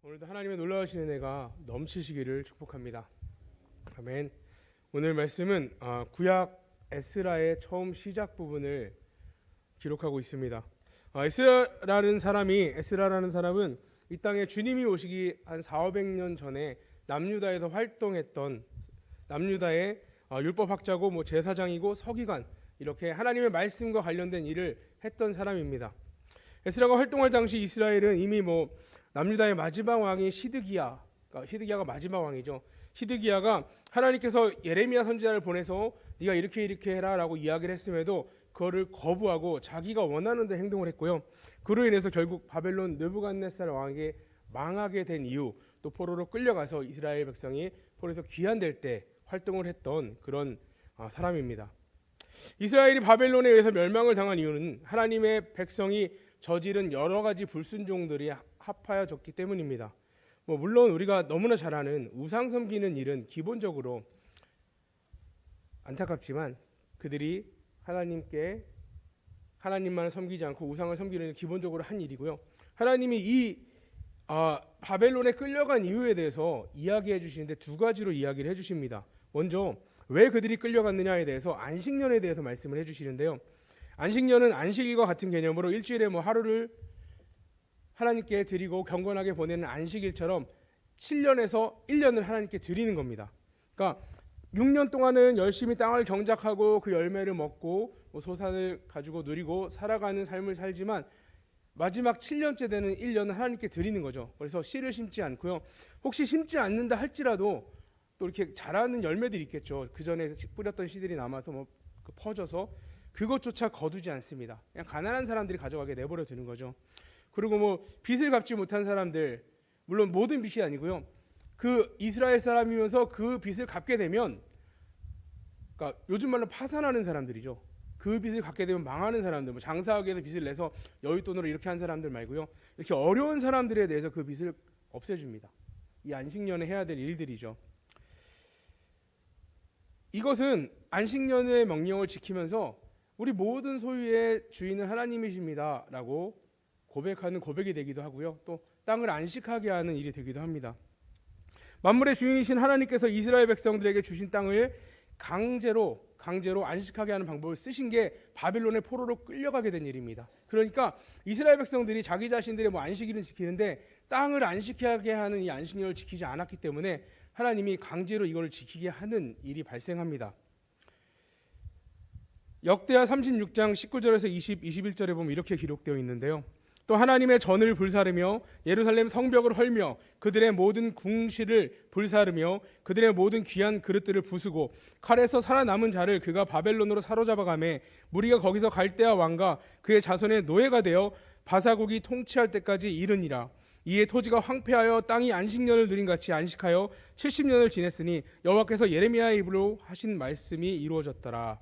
오늘도 하나님의 놀라우신 은혜가 넘치시기를 축복합니다. 아멘. 오늘 말씀은 구약 에스라의 처음 시작 부분을 기록하고 있습니다. 에스라라는 사람은 이 땅에 주님이 오시기 한 400~500년 전에 남유다에서 활동했던 남유다의 율법학자고 제사장이고 서기관, 이렇게 하나님의 말씀과 관련된 일을 했던 사람입니다. 에스라가 활동할 당시 이스라엘은 이미 남유다의 마지막 왕이 시드기야가 마지막 왕이죠. 시드기야가 하나님께서 예레미야 선지자를 보내서 네가 이렇게 해라라고 이야기를 했음에도 그거를 거부하고 자기가 원하는 데 행동을 했고요. 그로 인해서 결국 바벨론 느부갓네살 왕에게 망하게 된 이유, 또 포로로 끌려가서 이스라엘 백성이 포로에서 귀환될 때 활동을 했던 그런 사람입니다. 이스라엘이 바벨론에 의해서 멸망을 당한 이유는 하나님의 백성이 저지른 여러 가지 불순종들이 합하여졌기 때문입니다. 물론 우리가 너무나 잘 아는 우상 섬기는 일은 기본적으로 안타깝지만 그들이 하나님만을 섬기지 않고 우상을 섬기는 일은 기본적으로 한 일이고요. 하나님이 이 바벨론에 끌려간 이유에 대해서 이야기해 주시는데 두 가지로 이야기를 해주십니다. 먼저 왜 그들이 끌려갔느냐에 대해서 안식년에 대해서 말씀을 해주시는데요. 안식년은 안식일과 같은 개념으로 일주일에 하루를 하나님께 드리고 경건하게 보내는 안식일처럼 7년에서 1년을 하나님께 드리는 겁니다. 그러니까 6년 동안은 열심히 땅을 경작하고 그 열매를 먹고 소산을 가지고 누리고 살아가는 삶을 살지만 마지막 7년째 되는 1년은 하나님께 드리는 거죠. 그래서 씨를 심지 않고요. 혹시 심지 않는다 할지라도 또 이렇게 자라는 열매들이 있겠죠. 그 전에 뿌렸던 씨들이 남아서 퍼져서 그것조차 거두지 않습니다. 그냥 가난한 사람들이 가져가게 내버려 두는 거죠. 그리고 빚을 갚지 못한 사람들, 물론 모든 빚이 아니고요. 그 이스라엘 사람이면서 그 빚을 갚게 되면, 그러니까 요즘 말로 파산하는 사람들이죠. 그 빚을 갚게 되면 망하는 사람들, 장사하기 위해서 빚을 내서 여윳돈으로 이렇게 한 사람들 말고요. 이렇게 어려운 사람들에 대해서 그 빚을 없애줍니다. 이 안식년에 해야 될 일들이죠. 이것은 안식년의 명령을 지키면서 우리 모든 소유의 주인은 하나님이십니다 라고 고백하는 고백이 되기도 하고요. 또 땅을 안식하게 하는 일이 되기도 합니다. 만물의 주인이신 하나님께서 이스라엘 백성들에게 주신 땅을 강제로 안식하게 하는 방법을 쓰신 게 바벨론의 포로로 끌려가게 된 일입니다. 그러니까 이스라엘 백성들이 자기 자신들의 안식일은 지키는데 땅을 안식하게 하는 이 안식년을 지키지 않았기 때문에 하나님이 강제로 이걸 지키게 하는 일이 발생합니다. 역대하 36장 19절에서 21절에 보면 이렇게 기록되어 있는데요. 또 하나님의 전을 불사르며 예루살렘 성벽을 헐며 그들의 모든 궁실을 불사르며 그들의 모든 귀한 그릇들을 부수고 칼에서 살아남은 자를 그가 바벨론으로 사로잡아가매 무리가 거기서 갈대아 왕과 그의 자손의 노예가 되어 바사국이 통치할 때까지 이르니라. 이에 토지가 황폐하여 땅이 안식년을 누린 같이 안식하여 70년을 지냈으니 여호와께서 예레미야의 입으로 하신 말씀이 이루어졌더라.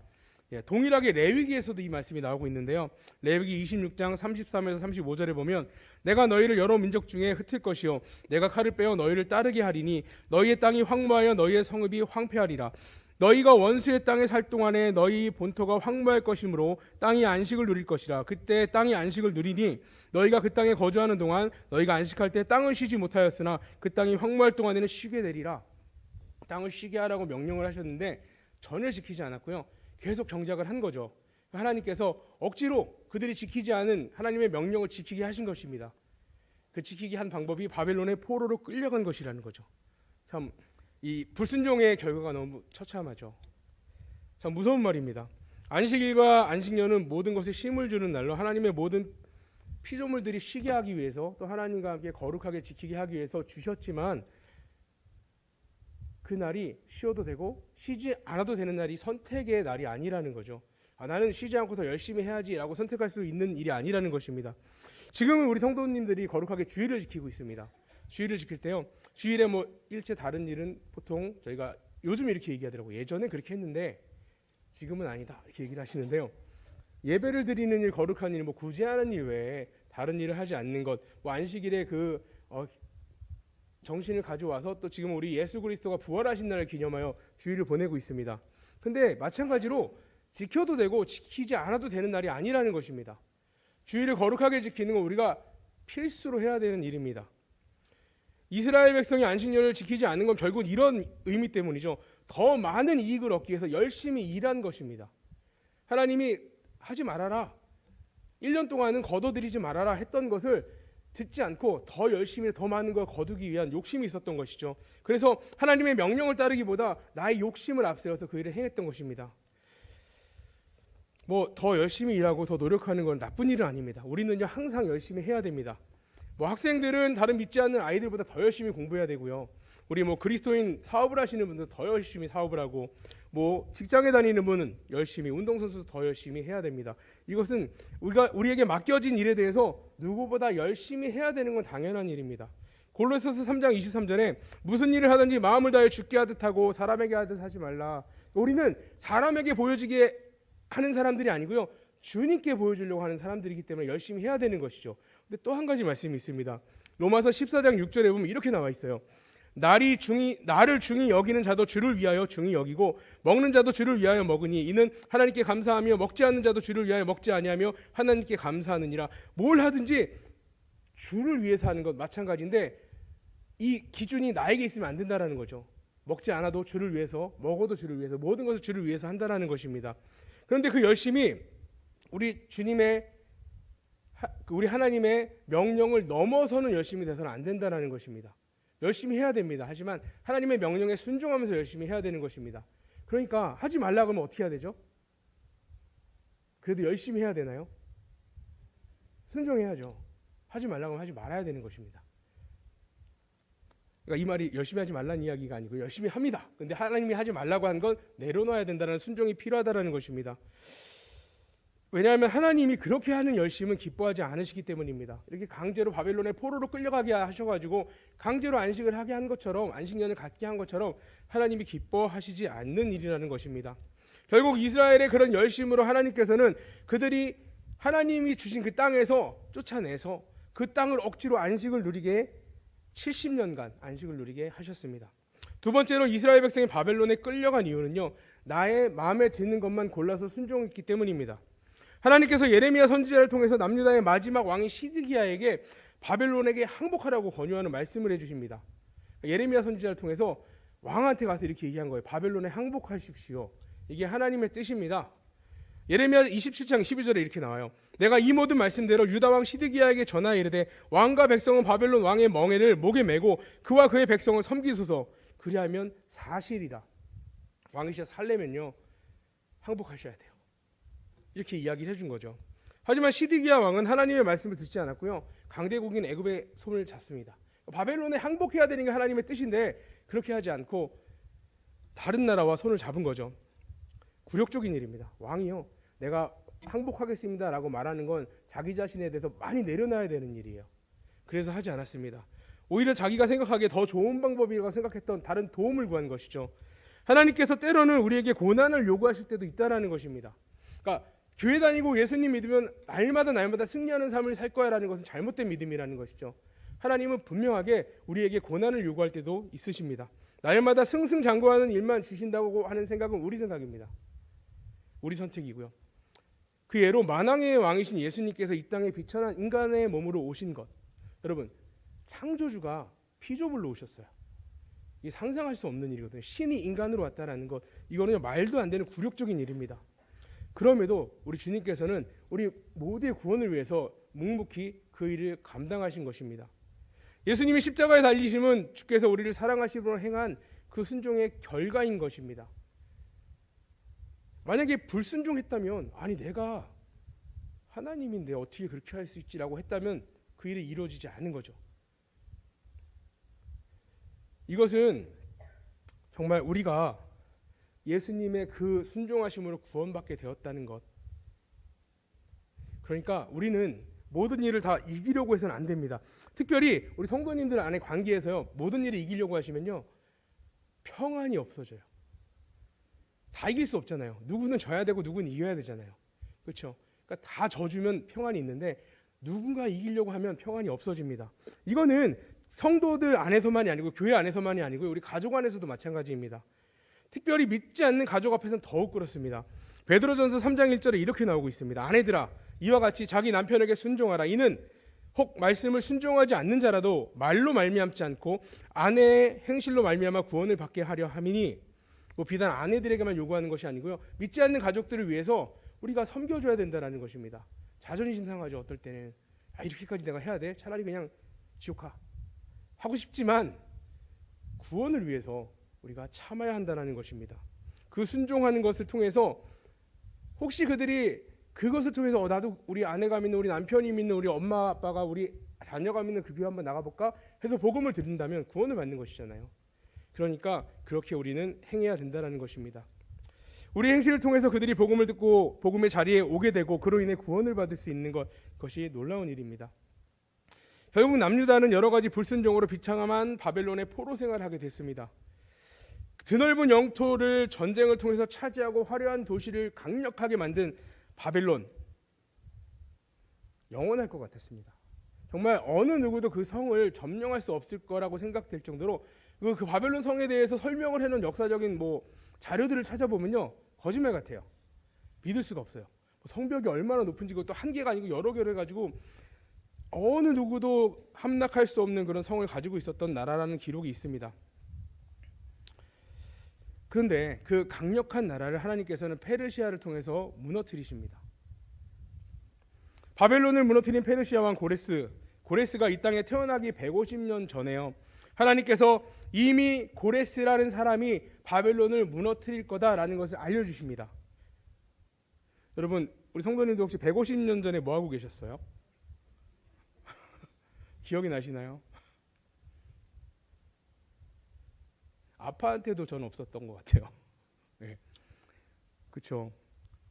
동일하게 레위기에서도 이 말씀이 나오고 있는데요. 레위기 26장 33에서 35절에 보면 내가 너희를 여러 민족 중에 흩을 것이요 내가 칼을 빼어 너희를 따르게 하리니 너희의 땅이 황무하여 너희의 성읍이 황폐하리라. 너희가 원수의 땅에 살 동안에 너희 본토가 황무할 것이므로 땅이 안식을 누릴 것이라. 그때 땅이 안식을 누리니 너희가 그 땅에 거주하는 동안 너희가 안식할 때 땅을 쉬지 못하였으나 그 땅이 황무할 동안에는 쉬게 되리라. 땅을 쉬게 하라고 명령을 하셨는데 전혀 지키지 않았고요. 계속 경작을 한 거죠. 하나님께서 억지로 그들이 지키지 않은 하나님의 명령을 지키게 하신 것입니다. 그 지키게 한 방법이 바벨론의 포로로 끌려간 것이라는 거죠. 참 이 불순종의 결과가 너무 처참하죠. 참 무서운 말입니다. 안식일과 안식년은 모든 것에 쉼을 주는 날로 하나님의 모든 피조물들이 쉬게 하기 위해서 또 하나님과 함께 거룩하게 지키게 하기 위해서 주셨지만 그 날이 쉬어도 되고 쉬지 않아도 되는 날이 선택의 날이 아니라는 거죠. 나는 쉬지 않고 더 열심히 해야지라고 선택할 수 있는 일이 아니라는 것입니다. 지금은 우리 성도님들이 거룩하게 주일을 지키고 있습니다. 주일을 지킬 때요. 주일에 일체 다른 일은 보통 저희가 요즘 이렇게 얘기하더라고요. 예전엔 그렇게 했는데 지금은 아니다 이렇게 얘기를 하시는데요. 예배를 드리는 일, 거룩한 일, 굳이 하는 일 외에 다른 일을 하지 않는 것, 안식일에 정신을 가져와서 또 지금 우리 예수 그리스도가 부활하신 날을 기념하여 주일을 보내고 있습니다. 근데 마찬가지로 지켜도 되고 지키지 않아도 되는 날이 아니라는 것입니다. 주일을 거룩하게 지키는 건 우리가 필수로 해야 되는 일입니다. 이스라엘 백성이 안식년을 지키지 않는 건 결국 이런 의미 때문이죠. 더 많은 이익을 얻기 위해서 열심히 일한 것입니다. 하나님이 하지 말아라, 1년 동안은 거둬들이지 말아라 했던 것을 듣지 않고 더 열심히 더 많은 걸 거두기 위한 욕심이 있었던 것이죠. 그래서 하나님의 명령을 따르기보다 나의 욕심을 앞세워서 그 일을 행했던 것입니다. 뭐 더 열심히 일하고 더 노력하는 건 나쁜 일은 아닙니다. 우리는요 항상 열심히 해야 됩니다. 뭐 학생들은 다른 믿지 않는 아이들보다 더 열심히 공부해야 되고요. 우리 뭐 그리스도인 사업을 하시는 분들 더 열심히 사업을 하고, 뭐 직장에 다니는 분은 열심히, 운동선수도 더 열심히 해야 됩니다. 이것은 우리에게 맡겨진 일에 대해서 누구보다 열심히 해야 되는 건 당연한 일입니다. 골로새서 3장 23절에 무슨 일을 하든지 마음을 다해 주께 하듯 하고 사람에게 하듯 하지 말라. 우리는 사람에게 보여지게 하는 사람들이 아니고요, 주님께 보여주려고 하는 사람들이기 때문에 열심히 해야 되는 것이죠. 근데 또 한 가지 말씀이 있습니다. 로마서 14장 6절에 보면 이렇게 나와 있어요. 나를 중히 여기는 자도 주를 위하여 중히 여기고 먹는 자도 주를 위하여 먹으니 이는 하나님께 감사하며 먹지 않는 자도 주를 위하여 먹지 아니하며 하나님께 감사하느니라. 뭘 하든지 주를 위해서 하는 것 마찬가지인데 이 기준이 나에게 있으면 안 된다라는 거죠. 먹지 않아도 주를 위해서, 먹어도 주를 위해서, 모든 것을 주를 위해서 한다라는 것입니다. 그런데 그 열심이 우리 하나님의 명령을 넘어서는 열심이 돼서는 안 된다는 것입니다. 열심히 해야 됩니다. 하지만 하나님의 명령에 순종하면서 열심히 해야 되는 것입니다. 그러니까 하지 말라 그러면 어떻게 해야 되죠? 그래도 열심히 해야 되나요? 순종해야죠. 하지 말라 그러면 하지 말아야 되는 것입니다. 그러니까 이 말이 열심히 하지 말라는 이야기가 아니고 열심히 합니다. 근데 하나님이 하지 말라고 한 건 내려놔야 된다는 순종이 필요하다는 것입니다. 왜냐하면 하나님이 그렇게 하는 열심은 기뻐하지 않으시기 때문입니다. 이렇게 강제로 바벨론의 포로로 끌려가게 하셔가지고 강제로 안식을 하게 한 것처럼, 안식년을 갖게 한 것처럼 하나님이 기뻐하시지 않는 일이라는 것입니다. 결국 이스라엘의 그런 열심으로 하나님께서는 그들이 하나님이 주신 그 땅에서 쫓아내서 그 땅을 억지로 안식을 누리게 70년간 안식을 누리게 하셨습니다. 두 번째로 이스라엘 백성이 바벨론에 끌려간 이유는요, 나의 마음에 드는 것만 골라서 순종했기 때문입니다. 하나님께서 예레미야 선지자를 통해서 남유다의 마지막 왕인 시드기야에게 바벨론에게 항복하라고 권유하는 말씀을 해주십니다. 예레미야 선지자를 통해서 왕한테 가서 이렇게 얘기한 거예요. 바벨론에 항복하십시오. 이게 하나님의 뜻입니다. 예레미야 27장 12절에 이렇게 나와요. 내가 이 모든 말씀대로 유다 왕 시드기야에게 전하여 이르되 왕과 백성은 바벨론 왕의 멍에를 목에 메고 그와 그의 백성을 섬기소서. 그리하면 사실이라. 왕이시여 살려면요 항복하셔야 돼요. 이렇게 이야기를 해준 거죠. 하지만 시드기야 왕은 하나님의 말씀을 듣지 않았고요, 강대국인 애굽의 손을 잡습니다. 바벨론에 항복해야 되는 게 하나님의 뜻인데 그렇게 하지 않고 다른 나라와 손을 잡은 거죠. 굴욕적인 일입니다. 왕이요, 내가 항복하겠습니다 라고 말하는 건 자기 자신에 대해서 많이 내려놔야 되는 일이에요. 그래서 하지 않았습니다. 오히려 자기가 생각하기에 더 좋은 방법이라고 생각했던 다른 도움을 구한 것이죠. 하나님께서 때로는 우리에게 고난을 요구하실 때도 있다라는 것입니다. 그러니까 교회 다니고 예수님 믿으면 날마다 승리하는 삶을 살 거야 라는 것은 잘못된 믿음이라는 것이죠. 하나님은 분명하게 우리에게 고난을 요구할 때도 있으십니다. 날마다 승승장구하는 일만 주신다고 하는 생각은 우리 생각입니다. 우리 선택이고요. 그 예로 만왕의 왕이신 예수님께서 이 땅에 비천한 인간의 몸으로 오신 것, 여러분 창조주가 피조물로 오셨어요. 이게 상상할 수 없는 일이거든요. 신이 인간으로 왔다라는 것, 이거는 말도 안 되는 굴욕적인 일입니다. 그럼에도 우리 주님께서는 우리 모두의 구원을 위해서 묵묵히 그 일을 감당하신 것입니다. 예수님이 십자가에 달리심은 주께서 우리를 사랑하시므로 행한 그 순종의 결과인 것입니다. 만약에 불순종했다면, 아니 내가 하나님인데 어떻게 그렇게 할 수 있지라고 했다면 그 일이 이루어지지 않은 거죠. 이것은 정말 우리가 예수님의 그 순종하심으로 구원받게 되었다는 것. 그러니까 우리는 모든 일을 다 이기려고 해서는 안 됩니다. 특별히 우리 성도님들 안에 관계에서요, 모든 일을 이기려고 하시면요 평안이 없어져요. 다 이길 수 없잖아요. 누구는 져야 되고 누구는 이겨야 되잖아요. 그렇죠? 그러니까 다 져주면 평안이 있는데 누군가 이기려고 하면 평안이 없어집니다. 이거는 성도들 안에서만이 아니고 교회 안에서만이 아니고 우리 가족 안에서도 마찬가지입니다. 특별히 믿지 않는 가족 앞에서는 더욱 그렇습니다. 베드로전서 3장 1절에 이렇게 나오고 있습니다. 아내들아, 이와 같이 자기 남편에게 순종하라. 이는 혹 말씀을 순종하지 않는 자라도 말로 말미암지 않고 아내의 행실로 말미암아 구원을 받게 하려 함이니, 뭐 비단 아내들에게만 요구하는 것이 아니고요, 믿지 않는 가족들을 위해서 우리가 섬겨줘야 된다는 것입니다. 자존심 상하죠. 어떨 때는 이렇게까지 내가 해야 돼? 차라리 그냥 지옥 가 하고 싶지만 구원을 위해서 우리가 참아야 한다는 것입니다. 그 순종하는 것을 통해서 혹시 그들이 그것을 통해서 나도 우리 아내가 믿는, 우리 남편이 믿는, 우리 엄마 아빠가, 우리 자녀가 믿는 그 교회 한번 나가볼까 해서 복음을 드린다면 구원을 받는 것이잖아요. 그러니까 그렇게 우리는 행해야 된다는 것입니다. 우리 행실을 통해서 그들이 복음을 듣고 복음의 자리에 오게 되고 그로 인해 구원을 받을 수 있는 것이 놀라운 일입니다. 결국 남유다는 여러 가지 불순종으로 비참한 바벨론의 포로 생활을 하게 됐습니다. 드넓은 영토를 전쟁을 통해서 차지하고 화려한 도시를 강력하게 만든 바벨론, 영원할 것 같았습니다. 정말 어느 누구도 그 성을 점령할 수 없을 거라고 생각될 정도로 그 바벨론 성에 대해서 설명을 해놓은 역사적인 자료들을 찾아보면요, 거짓말 같아요. 믿을 수가 없어요. 성벽이 얼마나 높은지, 그것도 한 개가 아니고 여러 개로 해가지고 어느 누구도 함락할 수 없는 그런 성을 가지고 있었던 나라라는 기록이 있습니다. 그런데 그 강력한 나라를 하나님께서는 페르시아를 통해서 무너뜨리십니다. 바벨론을 무너뜨린 페르시아 왕 고레스가 이 땅에 태어나기 150년 전에요, 하나님께서 이미 고레스라는 사람이 바벨론을 무너뜨릴 거다라는 것을 알려주십니다. 여러분, 우리 성도님도 혹시 150년 전에 뭐 하고 계셨어요? 기억이 나시나요? 아빠한테도 전 없었던 것 같아요. 네. 그렇죠.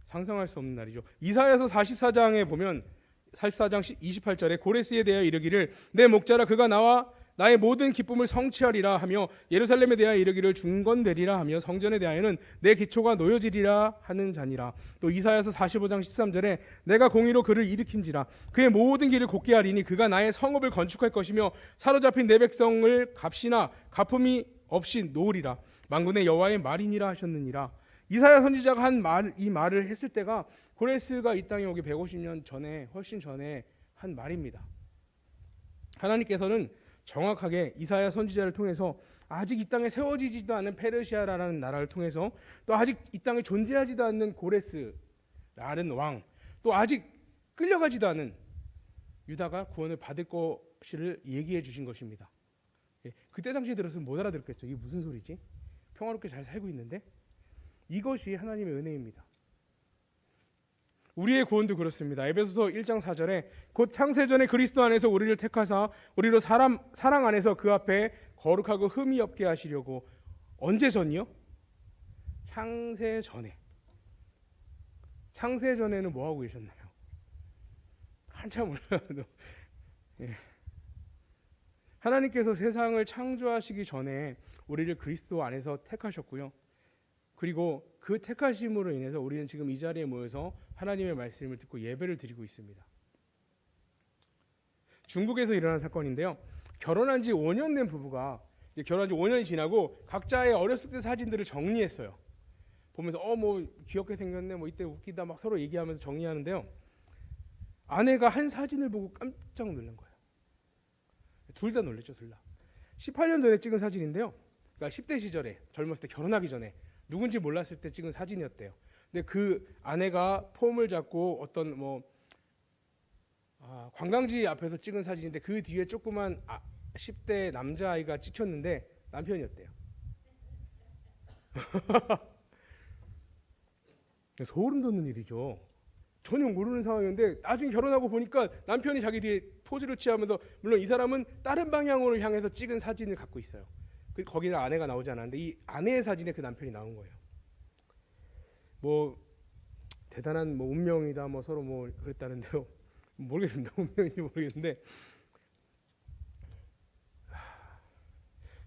상상할 수 없는 날이죠. 이사야서 44장에 보면 44장 28절에 고레스에 대하여 이르기를 내 목자라 그가 나와 나의 모든 기쁨을 성취하리라 하며 예루살렘에 대하여 이르기를 중건되리라 하며 성전에 대하여는 내 기초가 놓여지리라 하는 자니라. 또 이사야서 45장 13절에 내가 공의로 그를 일으킨지라 그의 모든 길을 곧게 하리니 그가 나의 성읍을 건축할 것이며 사로잡힌 내 백성을 값이나 가품이 없이 놓으리라. 만군의 여호와의 말이니라 하셨느니라. 이사야 선지자가 이 말을 했을 때가 고레스가 이 땅에 오기 150년 전에, 훨씬 전에 한 말입니다. 하나님께서는 정확하게 이사야 선지자를 통해서 아직 이 땅에 세워지지도 않은 페르시아라는 나라를 통해서 또 아직 이 땅에 존재하지도 않는 고레스라는 왕, 또 아직 끌려가지도 않은 유다가 구원을 받을 것을 얘기해 주신 것입니다. 그때 당시에 들었으면 못 알아들었겠죠. 이게 무슨 소리지? 평화롭게 잘 살고 있는데? 이것이 하나님의 은혜입니다. 우리의 구원도 그렇습니다. 에베소서 1장 4절에 곧 창세전에 그리스도 안에서 우리를 택하사 우리로 사랑 안에서 그 앞에 거룩하고 흠이 없게 하시려고. 언제 전이요? 창세전에. 창세전에는 뭐 하고 계셨나요? 한참 올라도 하나님께서 세상을 창조하시기 전에 우리를 그리스도 안에서 택하셨고요. 그리고 그 택하심으로 인해서 우리는 지금 이 자리에 모여서 하나님의 말씀을 듣고 예배를 드리고 있습니다. 중국에서 일어난 사건인데요. 결혼한 지 5년 된 부부가 이제 결혼한 지 5년이 지나고 각자의 어렸을 때 사진들을 정리했어요. 보면서 뭐 귀엽게 생겼네, 뭐 이때 웃기다 막 서로 얘기하면서 정리하는데요. 아내가 한 사진을 보고 깜짝 놀란 거예요. 둘 다 놀랐죠, 둘 다. 18년 전에 찍은 사진인데요. 그러니까 10대 시절에, 젊었을 때, 결혼하기 전에 누군지 몰랐을 때 찍은 사진이었대요. 근데 그 아내가 폼을 잡고 어떤 관광지 앞에서 찍은 사진인데 그 뒤에 조그만 10대 남자아이가 찍혔는데 남편이었대요. 소름 돋는 일이죠. 전혀 모르는 상황이었는데 나중에 결혼하고 보니까 남편이 자기 뒤에 포즈를 취하면서, 물론 이 사람은 다른 방향으로 향해서 찍은 사진을 갖고 있어요. 거기는 아내가 나오지 않았는데 이 아내의 사진에 그 남편이 나온 거예요. 대단한 운명이다 서로 그랬다는데요. 모르겠습니다. 운명인지 모르겠는데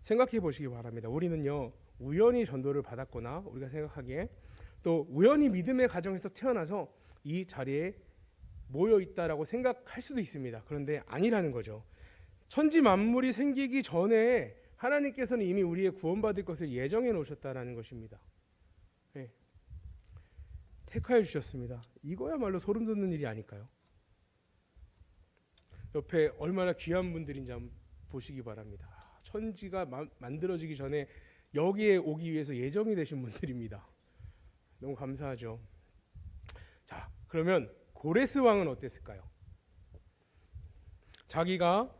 생각해 보시기 바랍니다. 우리는요, 우연히 전도를 받았거나 우리가 생각하기에 또 우연히 믿음의 가정에서 태어나서 이 자리에 모여 있다라고 생각할 수도 있습니다. 그런데 아니라는 거죠. 천지 만물이 생기기 전에 하나님께서는 이미 우리의 구원받을 것을 예정해 놓으셨다라는 것입니다. 네. 택하여 주셨습니다. 이거야말로 소름 돋는 일이 아닐까요? 옆에 얼마나 귀한 분들인지 한번 보시기 바랍니다. 천지가 만들어지기 전에 여기에 오기 위해서 예정이 되신 분들입니다. 너무 감사하죠. 자, 그러면 고레스 왕은 어땠을까요? 자기가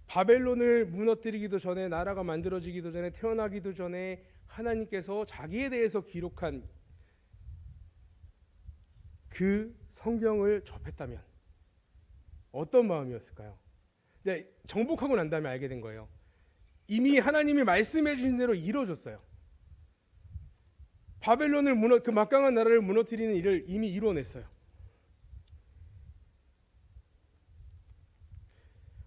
바벨론을 무너뜨리기도 전에, 나라가 만들어지기도 전에, 태어나기도 전에 하나님께서 자기에 대해서 기록한 그 성경을 접했다면 어떤 마음이었을까요? 네, 정복하고 난 다음에 알게 된 거예요. 이미 하나님이 말씀해 주신 대로 이루어졌어요. 바벨론을 그 막강한 나라를 무너뜨리는 일을 이미 이루어냈어요.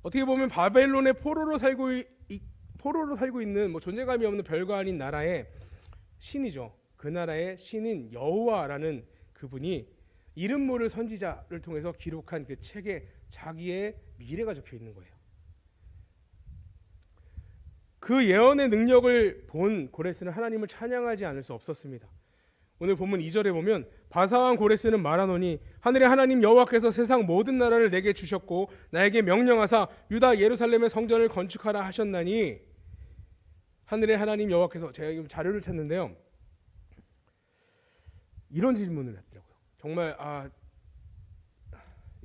어떻게 보면 바벨론의 포로로 살고 있는 존재감이 없는 별거 아닌 나라의 신이죠. 그 나라의 신인 여호와라는 그분이 이름 모를 선지자를 통해서 기록한 그 책에 자기의 미래가 적혀 있는 거예요. 그 예언의 능력을 본 고레스는 하나님을 찬양하지 않을 수 없었습니다. 오늘 본문 2절에 보면 바사왕 고레스는 말하노니 하늘의 하나님 여호와께서 세상 모든 나라를 내게 주셨고 나에게 명령하사 유다 예루살렘의 성전을 건축하라 하셨나니, 하늘의 하나님 여호와께서, 제가 지금 자료를 찾는데요, 이런 질문을 했더라고요. 정말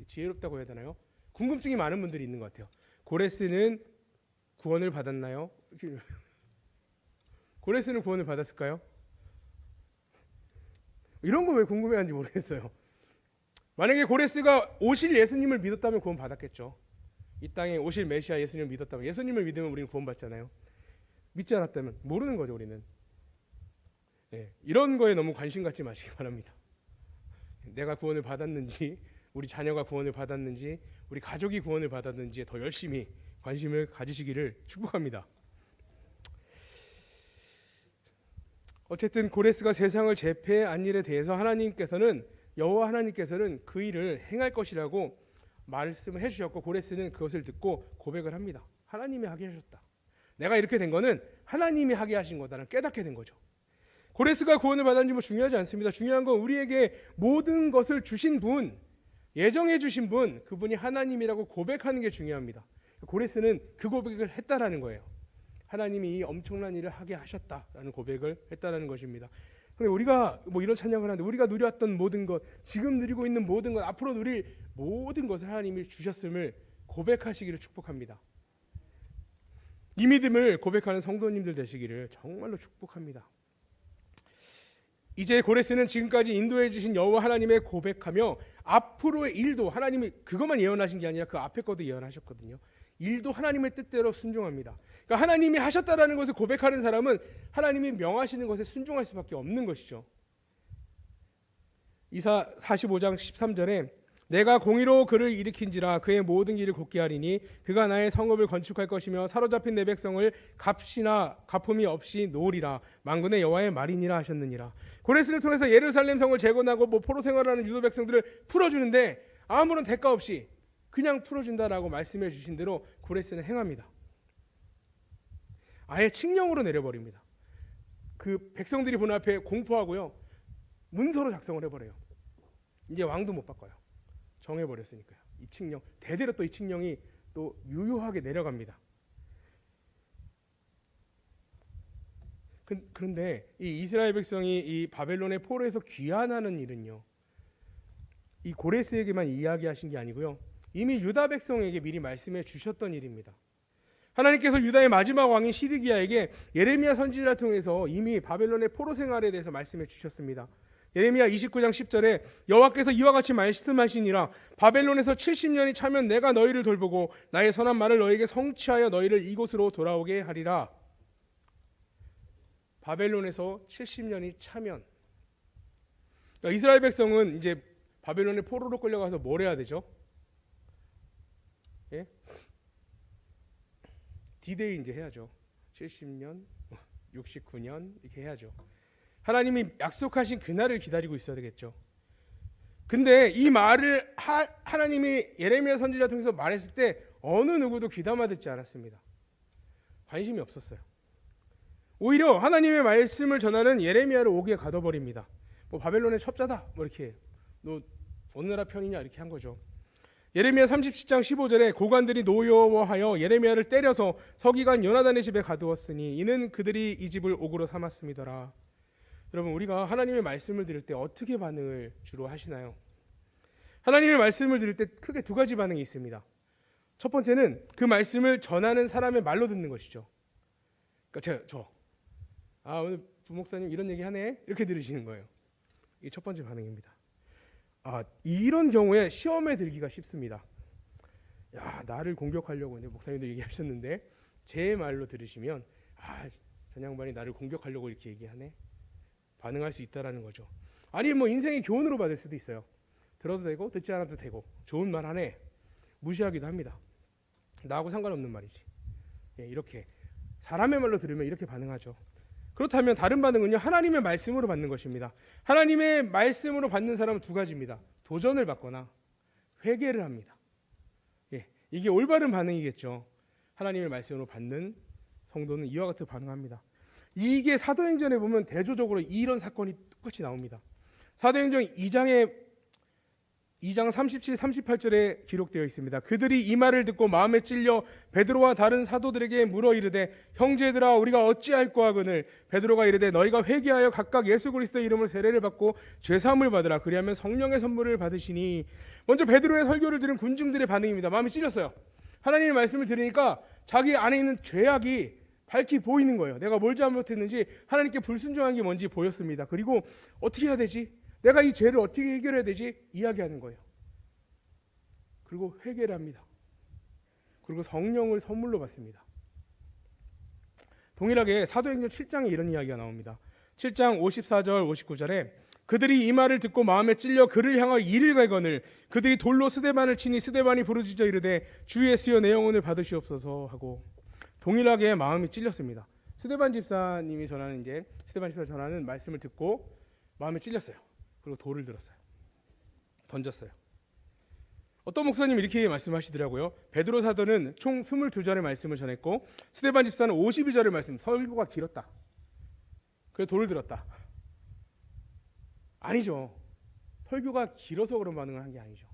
지혜롭다고 해야 되나요? 궁금증이 많은 분들이 있는 것 같아요. 고레스는 구원을 받았나요? 고레스는 구원을 받았을까요? 이런 거 왜 궁금해하는지 모르겠어요. 만약에 고레스가 오실 예수님을 믿었다면 구원 받았겠죠. 이 땅에 오실 메시아 예수님을 믿었다면, 예수님을 믿으면 우리는 구원 받잖아요. 믿지 않았다면 모르는 거죠, 우리는. 이런 거에 너무 관심 갖지 마시기 바랍니다. 내가 구원을 받았는지, 우리 자녀가 구원을 받았는지, 우리 가족이 구원을 받았는지에 더 열심히 관심을 가지시기를 축복합니다. 어쨌든 고레스가 세상을 제패한 일에 대해서 여호와 하나님께서는 그 일을 행할 것이라고 말씀을 해주셨고, 고레스는 그것을 듣고 고백을 합니다. 하나님이 하게 하셨다. 내가 이렇게 된 거는 하나님이 하게 하신 거다라는 깨닫게 된 거죠. 고레스가 구원을 받았는지 중요하지 않습니다. 중요한 건 우리에게 모든 것을 주신 분, 예정해 주신 분, 그분이 하나님이라고 고백하는 게 중요합니다. 고레스는 그 고백을 했다라는 거예요. 하나님이 이 엄청난 일을 하게 하셨다라는 고백을 했다라는 것입니다. 그런데 우리가 이런 찬양을 하는데, 우리가 누렸던 모든 것, 지금 누리고 있는 모든 것, 앞으로 누릴 모든 것을 하나님이 주셨음을 고백하시기를 축복합니다. 이 믿음을 고백하는 성도님들 되시기를 정말로 축복합니다. 이제 고레스는 지금까지 인도해 주신 여호와 하나님의 고백하며 앞으로의 일도, 하나님이 그것만 예언하신 게 아니라 그 앞에 것도 예언하셨거든요. 일도 하나님의 뜻대로 순종합니다. 그러니까 하나님이 하셨다라는 것을 고백하는 사람은 하나님이 명하시는 것에 순종할 수밖에 없는 것이죠. 이사 45장 13절에 내가 공의로 그를 일으킨지라 그의 모든 길을 곧게 하리니 그가 나의 성읍을 건축할 것이며 사로잡힌 내 백성을 값이나 가품이 없이 놓으리라. 만군의 여호와의 말이니라 하셨느니라. 고레스를 통해서 예루살렘 성을 재건하고 포로 생활하는 유다 백성들을 풀어주는데 아무런 대가 없이 그냥 풀어준다라고 말씀해 주신 대로 고레스는 행합니다. 아예 칙령으로 내려버립니다. 그 백성들이 보는 앞에 공포하고요, 문서로 작성을 해버려요. 이제 왕도 못 바꿔요. 정해버렸으니까요. 이 칙령, 대대로 또 이 칙령이 또 유효하게 내려갑니다. 그런데 이 이스라엘 백성이 이 바벨론의 포로에서 귀환하는 일은요, 이 고레스에게만 이야기하신 게 아니고요, 이미 유다 백성에게 미리 말씀해 주셨던 일입니다. 하나님께서 유다의 마지막 왕인 시드기야에게 예레미야 선지자를 통해서 이미 바벨론의 포로 생활에 대해서 말씀해 주셨습니다. 예레미야 29장 10절에 여호와께서 이와 같이 말씀하시니라. 바벨론에서 70년이 차면 내가 너희를 돌보고 나의 선한 말을 너희에게 성취하여 너희를 이곳으로 돌아오게 하리라. 바벨론에서 70년이 차면, 그러니까 이스라엘 백성은 이제 바벨론의 포로로 끌려가서 뭘 해야 되죠? 예? 디데이 이제 해야죠. 70년, 69년 이렇게 해야죠. 하나님이 약속하신 그날을 기다리고 있어야 되겠죠. 근데 이 말을 하나님이 예레미야 선지자 통해서 말했을 때 어느 누구도 귀담아 듣지 않았습니다. 관심이 없었어요. 오히려 하나님의 말씀을 전하는 예레미야를 옥에 가둬버립니다. 바벨론의 첩자다, 이렇게, 너 어느 나라 편이냐 이렇게 한 거죠. 예레미야 37장 15절에 고관들이 노여워하여 예레미야를 때려서 서기관 요나단의 집에 가두었으니 이는 그들이 이 집을 옥으로 삼았음이더라. 여러분, 우리가 하나님의 말씀을 들을 때 어떻게 반응을 주로 하시나요? 하나님의 말씀을 들을 때 크게 두 가지 반응이 있습니다. 첫 번째는 그 말씀을 전하는 사람의 말로 듣는 것이죠. 그러니까 오늘 부목사님 이런 얘기 하네, 이렇게 들으시는 거예요. 이게 첫 번째 반응입니다. 이런 경우에 시험에 들기가 쉽습니다. 나를 공격하려고, 목사님도 얘기하셨는데 제 말로 들으시면 저 양반이 나를 공격하려고 이렇게 얘기하네, 반응할 수 있다라는 거죠. 아니 인생의 교훈으로 받을 수도 있어요. 들어도 되고 듣지 않아도 되고 좋은 말 하네, 무시하기도 합니다. 나하고 상관없는 말이지. 이렇게 사람의 말로 들으면 이렇게 반응하죠. 그렇다면 다른 반응은요, 하나님의 말씀으로 받는 것입니다. 하나님의 말씀으로 받는 사람은 두 가지입니다. 도전을 받거나 회개를 합니다. 이게 올바른 반응이겠죠. 하나님의 말씀으로 받는 성도는 이와 같이 반응합니다. 이게 사도행전에 보면 대조적으로 이런 사건이 똑같이 나옵니다. 사도행전 2장 37, 38절에 기록되어 있습니다. 그들이 이 말을 듣고 마음에 찔려 베드로와 다른 사도들에게 물어 이르되 형제들아 우리가 어찌할꼬 하거늘 베드로가 이르되 너희가 회개하여 각각 예수 그리스도의 이름으로 세례를 받고 죄사함을 받으라 그리하면 성령의 선물을 받으시니. 먼저 베드로의 설교를 들은 군중들의 반응입니다. 마음이 찔렸어요. 하나님의 말씀을 들으니까 자기 안에 있는 죄악이 밝히 보이는 거예요. 내가 뭘 잘못했는지, 하나님께 불순종한 게 뭔지 보였습니다. 그리고 어떻게 해야 되지? 내가 이 죄를 어떻게 해결해야 되지? 이야기하는 거예요. 그리고 회개를 합니다. 그리고 성령을 선물로 받습니다. 동일하게 사도행전 7장에 이런 이야기가 나옵니다. 7장 54절 59절에 그들이 이 말을 듣고 마음에 찔려 그를 향하여 이를 갈거늘 그들이 돌로 스데반을 치니 스데반이 부르짖어 이르되 주 예수여 내 영혼을 받으시옵소서 하고, 동일하게 마음이 찔렸습니다. 스데반 집사님이 전하는 말씀을 듣고 마음에 찔렸어요. 그리고 돌을 들었어요. 던졌어요. 어떤 목사님이 이렇게 말씀하시더라고요. 베드로 사도는 총 22절의 말씀을 전했고 스데반 집사는 52절의 말씀, 설교가 길었다. 그래서 돌을 들었다. 아니죠. 설교가 길어서 그런 반응을 한 게 아니죠.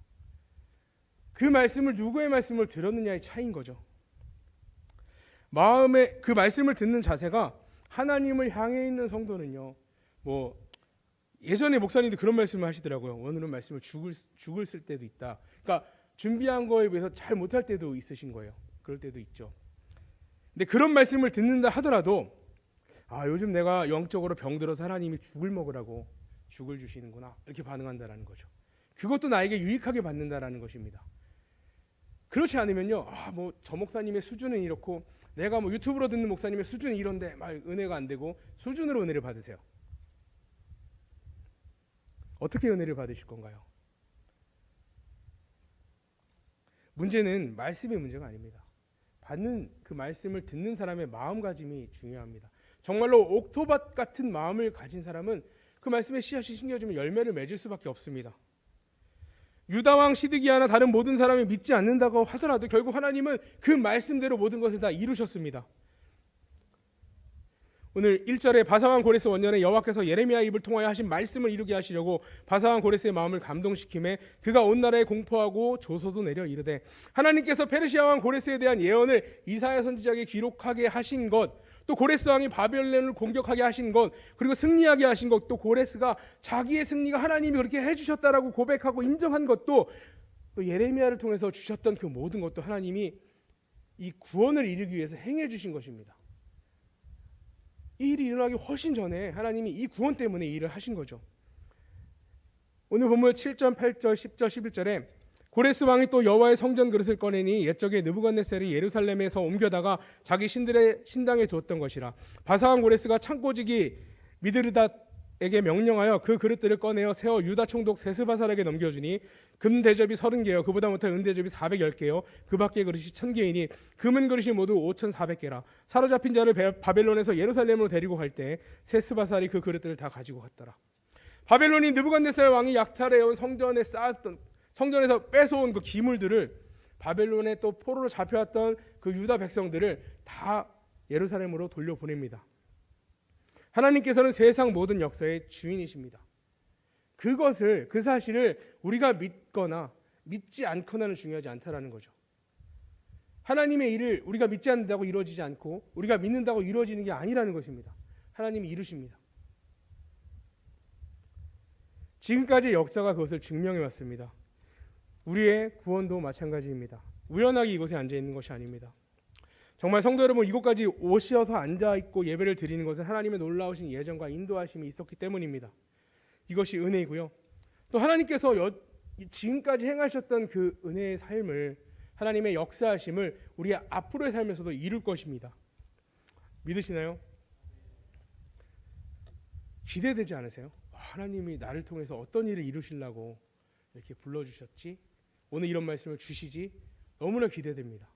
그 말씀을, 누구의 말씀을 들었느냐의 차이인 거죠. 마음에 그 말씀을 듣는 자세가 하나님을 향해 있는 성도는요, 예전에 목사님도 그런 말씀을 하시더라고요. 오늘은 말씀을 죽을 쓸 때도 있다. 그러니까 준비한 거에 비해서 잘 못할 때도 있으신 거예요. 그럴 때도 있죠. 근데 그런 말씀을 듣는다 하더라도 요즘 내가 영적으로 병들어서 하나님이 죽을 먹으라고 죽을 주시는구나, 이렇게 반응한다라는 거죠. 그것도 나에게 유익하게 받는다라는 것입니다. 그렇지 않으면요, 저 목사님의 수준은 이렇고 내가 유튜브로 듣는 목사님의 수준이 이런데 은혜가 안 되고, 수준으로 은혜를 받으세요. 어떻게 은혜를 받으실 건가요? 문제는 말씀의 문제가 아닙니다. 받는 그 말씀을 듣는 사람의 마음가짐이 중요합니다. 정말로 옥토밭 같은 마음을 가진 사람은 그 말씀에 씨앗이 심겨지면 열매를 맺을 수밖에 없습니다. 유다왕 시드기야나 다른 모든 사람이 믿지 않는다고 하더라도 결국 하나님은 그 말씀대로 모든 것을 다 이루셨습니다. 오늘 1절에 바사왕 고레스 원년에 여호와께서 예레미야 입을 통하여 하신 말씀을 이루게 하시려고 바사왕 고레스의 마음을 감동시키매 그가 온 나라에 공포하고 조서도 내려 이르되, 하나님께서 페르시아 왕 고레스에 대한 예언을 이사야 선지자에게 기록하게 하신 것, 또 고레스 왕이 바벨론을 공격하게 하신 것, 그리고 승리하게 하신 것, 또 고레스가 자기의 승리가 하나님이 그렇게 해주셨다라고 고백하고 인정한 것도, 또 예레미야를 통해서 주셨던 그 모든 것도 하나님이 이 구원을 이루기 위해서 행해 주신 것입니다. 이 일이 일어나기 훨씬 전에 하나님이 이 구원 때문에 이 일을 하신 거죠. 오늘 본문 7절, 8절, 10절, 11절에 고레스 왕이 또 여호와의 성전 그릇을 꺼내니 옛적에 느부갓네살이 예루살렘에서 옮겨다가 자기 신들의 신당에 두었던 것이라. 바사왕 고레스가 창고지기 미드르닷에게 명령하여 그 그릇들을 꺼내어 세워 유다 총독 세스바살에게 넘겨주니 금 대접이 30개요 그보다 못한 은 대접이 410개요 그 밖의 그릇이 1000개이니 금은 그릇이 모두 5400개라. 사로잡힌 자를 바벨론에서 예루살렘으로 데리고 갈 때 세스바살이 그 그릇들을 다 가지고 갔더라. 바벨론이 느부갓네살 왕이 약탈해온 성전에서 뺏어온 그 기물들을, 바벨론에 또 포로로 잡혀왔던 그 유다 백성들을 다 예루살렘으로 돌려보냅니다. 하나님께서는 세상 모든 역사의 주인이십니다. 그 사실을 우리가 믿거나 믿지 않거나는 중요하지 않다라는 거죠. 하나님의 일을 우리가 믿지 않는다고 이루어지지 않고 우리가 믿는다고 이루어지는 게 아니라는 것입니다. 하나님이 이루십니다. 지금까지의 역사가 그것을 증명해 왔습니다. 우리의 구원도 마찬가지입니다. 우연하게 이곳에 앉아 있는 것이 아닙니다. 정말 성도 여러분, 이곳까지 오셔서 앉아 있고 예배를 드리는 것은 하나님의 놀라우신 예정과 인도하심이 있었기 때문입니다. 이것이 은혜이고요. 또 하나님께서 지금까지 행하셨던 그 은혜의 삶을, 하나님의 역사하심을 우리 앞으로의 삶에서도 이룰 것입니다. 믿으시나요? 기대되지 않으세요? 하나님이 나를 통해서 어떤 일을 이루시려고 이렇게 불러주셨지? 오늘 이런 말씀을 주시지? 너무나 기대됩니다.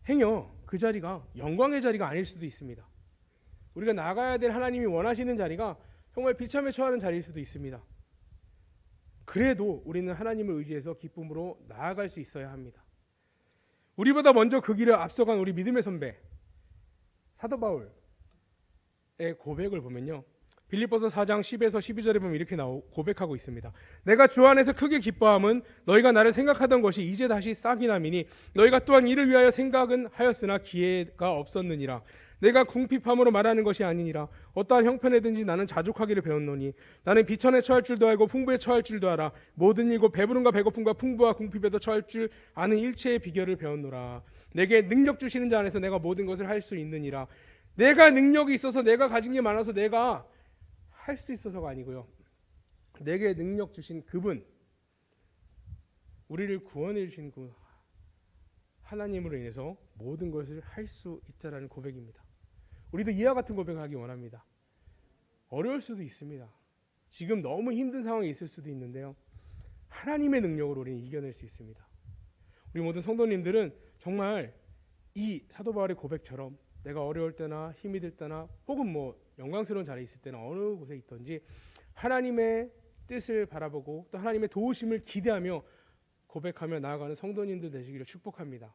행여 그 자리가 영광의 자리가 아닐 수도 있습니다. 우리가 나가야 될 하나님이 원하시는 자리가 정말 비참에 처하는 자리일 수도 있습니다. 그래도 우리는 하나님을 의지해서 기쁨으로 나아갈 수 있어야 합니다. 우리보다 먼저 그 길을 앞서간 우리 믿음의 선배 사도 바울의 고백을 보면요, 빌립보서 4장 10에서 12절에 보면 이렇게 고백하고 있습니다. 내가 주 안에서 크게 기뻐함은 너희가 나를 생각하던 것이 이제 다시 싹이 남이니 너희가 또한 이를 위하여 생각은 하였으나 기회가 없었느니라. 내가 궁핍함으로 말하는 것이 아니니라. 어떠한 형편에든지 나는 자족하기를 배웠노니 나는 비천에 처할 줄도 알고 풍부에 처할 줄도 알아. 모든 일고 배부름과 배고픔과 풍부와 궁핍에도 처할 줄 아는 일체의 비결을 배웠노라. 내게 능력 주시는 자 안에서 내가 모든 것을 할 수 있느니라. 내가 능력이 있어서, 내가 가진 게 많아서 내가 할 수 있어서가 아니고요, 내게 능력 주신 그분, 우리를 구원해 주신 그 하나님으로 인해서 모든 것을 할 수 있다라는 고백입니다. 우리도 이와 같은 고백을 하기 원합니다. 어려울 수도 있습니다. 지금 너무 힘든 상황에 있을 수도 있는데요, 하나님의 능력으로 우리는 이겨낼 수 있습니다. 우리 모든 성도님들은 정말 이 사도 바울의 고백처럼 내가 어려울 때나 힘이 들 때나 혹은 영광스러운 자리에 있을 때나 어느 곳에 있든지 하나님의 뜻을 바라보고 또 하나님의 도우심을 기대하며 고백하며 나아가는 성도님들 되시기를 축복합니다.